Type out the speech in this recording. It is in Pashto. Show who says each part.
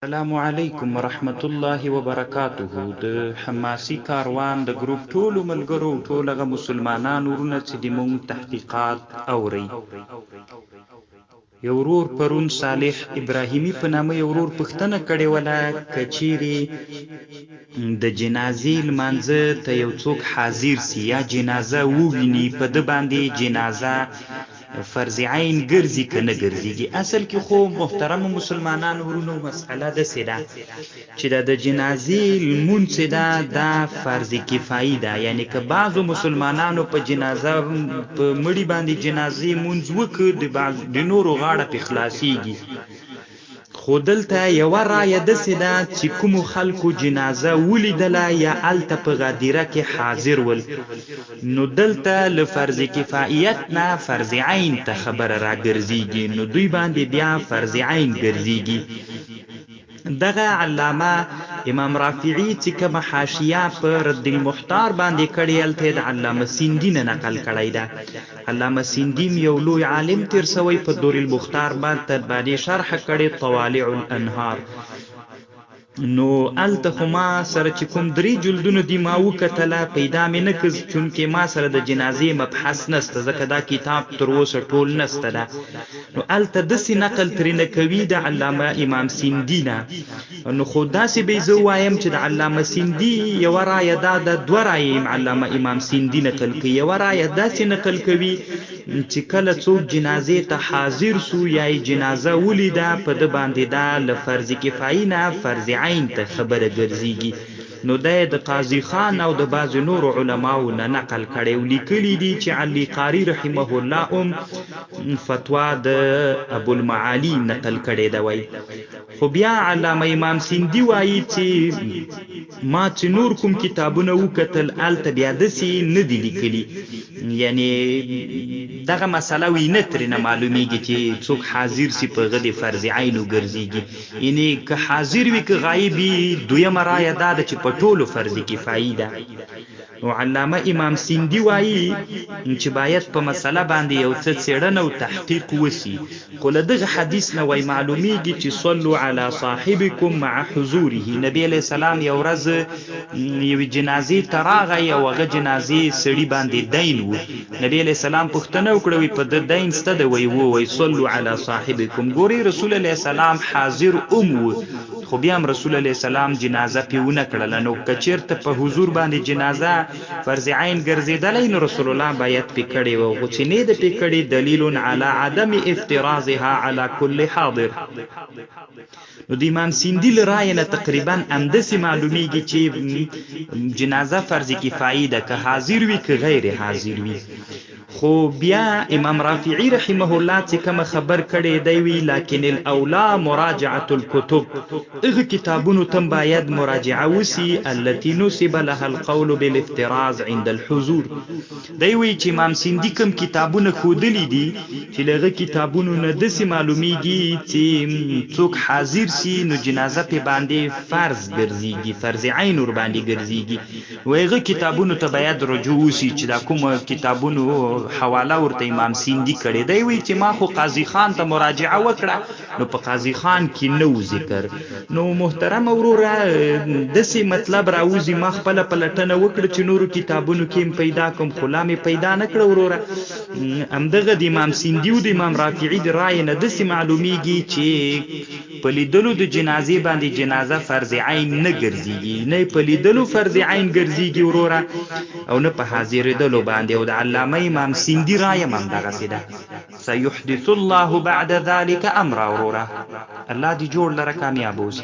Speaker 1: السلام علیکم ورحمت الله وبرکاته. د حماسي کاروان د ګروپ ټولو ملګرو ټولغه مسلمانانو ورونه چې د مونږ تحقیقات اوري. یو ورور پرون صالح ابراهیمی په نامه یو ورور پښتنه کړې وله کچيري د جنازې لمانځه ته یو څوک حاضر سی یا جنازه وویني په د باندې جنازه فرض عین ګرځي که نه ګرځيږي. اصل کې خو محترم مسلمانانو ورونو مسأله داسې ده چې د جنازې لمونځ دا فرض کفایي ده، یعنی که بعضو مسلمانانو په جنازه په مړي باندې جنازې لمونځ وکړ د نورو غاړه پې خلاصیږي. خو دلته یوه رایه داسې ده چې کومو خلکو جنازه ولیدله یا هلته په غدیره کې حاضر ول، نو دلته له فرض کفایت نه فرض عین ته خبره راګرځېږي، نو دوی باندې بیا فرض عین ګرځېږي. دغه علامه امام رافعي چې کومه حاشیه په رد المحتار باندې کړې هلته د علامه سیندي نه نقل کړی ده. علامه سیندي یو لوی عالم تیر سوی په دور المختار باندې شرح کړی طوالع الانهار. نو هلته خو ما سره چې کوم 3 جلدونه دي ما وکتله پیدا مې نه کړ، چونکې ما سره د جنازې مبحث نسته، ځکه دا کتاب تر اوسه ټول نسته ده. نو هلته داسې نقل ترېنه کوي د علامه امام سیندي نه. نو خو داسې به زه ووایم چې د علامه سیندي یوه رایه دا ده، 2 رایې علامه امام سیندي نقل کوي. یوه رایه داسې نقل کوي چې کله څوک جنازې ته حاضر سو یا یې جنازه ولیده په د باندې دا له فرض کفایي نه فرض عین ته خبره ګرځېږي. نو دا د قاضي خان او د بعض نورو علماو نه نقل کړی او لیکلي دي چې علي قاري رحمه الله فتوا د ابوالمعالي نقل کړی ده وای. خو بیا علامه امام سیندي وایي چې ما چې نور کوم کتابونه وکتل هلته بیا داسې نه دي لیکلي، یعنی دغه مسله وي نه ترېنه معلومیږي چې څوک حاضر سي په هغه د فرض عین وګرځېږي. یعنی که حاضر وي که غایب وي، دویمه رایه دا ده چې په ټولو فرض کفایي ده. نو علامه امام سیندي وایي چې باید په مسله باندې یو څه څېړنه او تحقیق وسي. خو له دغه حدیث نه وایي معلومیږي چې صلوا علی صاحبکم مع حضوره. نبی علیه السلام یو ورځ یوې جنازې ته راغی او هغه جنازې سړي باندې دین و. نبی علیه السلام پوښتنه وکړه وایي په د دین سته ده؟ وایي صلوا علی صاحبکم. ګورئ رسول علیه السلام حاضر و، خو بیا هم رسول علیه السلام جنازه پې ونه کړله. نو که چېرته په حضور باندې جنازه فرض عین ګرځېدلی نو رسول الله باید پې کړې وه، خو چې نه ده پې کړې دلیل علی عدم افترازها علی کل حاضر. نو د امام سیندي له رایې نه تقریبا همداسې معلومیږي چې جنازه فرض کفایي ده، که حاضر وي که غیر حاضر وي. خو بیا امام رافعي رحمه الله چې کومه خبر کړی دی وی لکن الاولا مراجعه الكتب، هغه کتابونو ته باید مراجعه وسی التي نسب لها القول بالافتراض عند الحضور. دی وی چې امام سیندي کوم کتابونه ښودلي دي چې له هغه کتابونو نه داسې معلومیږي چې څوک حاضر سي نو جنازه پې باندې فرض ګرځېږي، فرض عین ور باندې ګرځېږي. و هغه کتابونو ته باید رجوع وسي چې دا کومه کتابونو حواله ورته امام سیندي کړی دی. وی چې ما خو قاضي خان ته مراجعه وکړه نو په قاضي خان کې نه و ذکر. نو محترم وروره داسې مطلب راوځي ما خپله پلټنه وکړه چې نورو کتابونو کې م پیدا کوم، خو لا مې پیدا نه کړه وروره. همدغه د امام سیندي او د امام رافعي د رایې نه داسې معلومیږي چې په لیدلو د جنازې باندې جنازه فرض عین نه ګرځېږي، نه په لیدلو فرض عین ګرځېږي وروره او نه په حاضرېدلو باندې. او د علامه امام سیندي رایه هم دغسې ده. سیحدث الله بعد ذلك امرا وروره. الله دې جوړ لره کامیاب اوسي.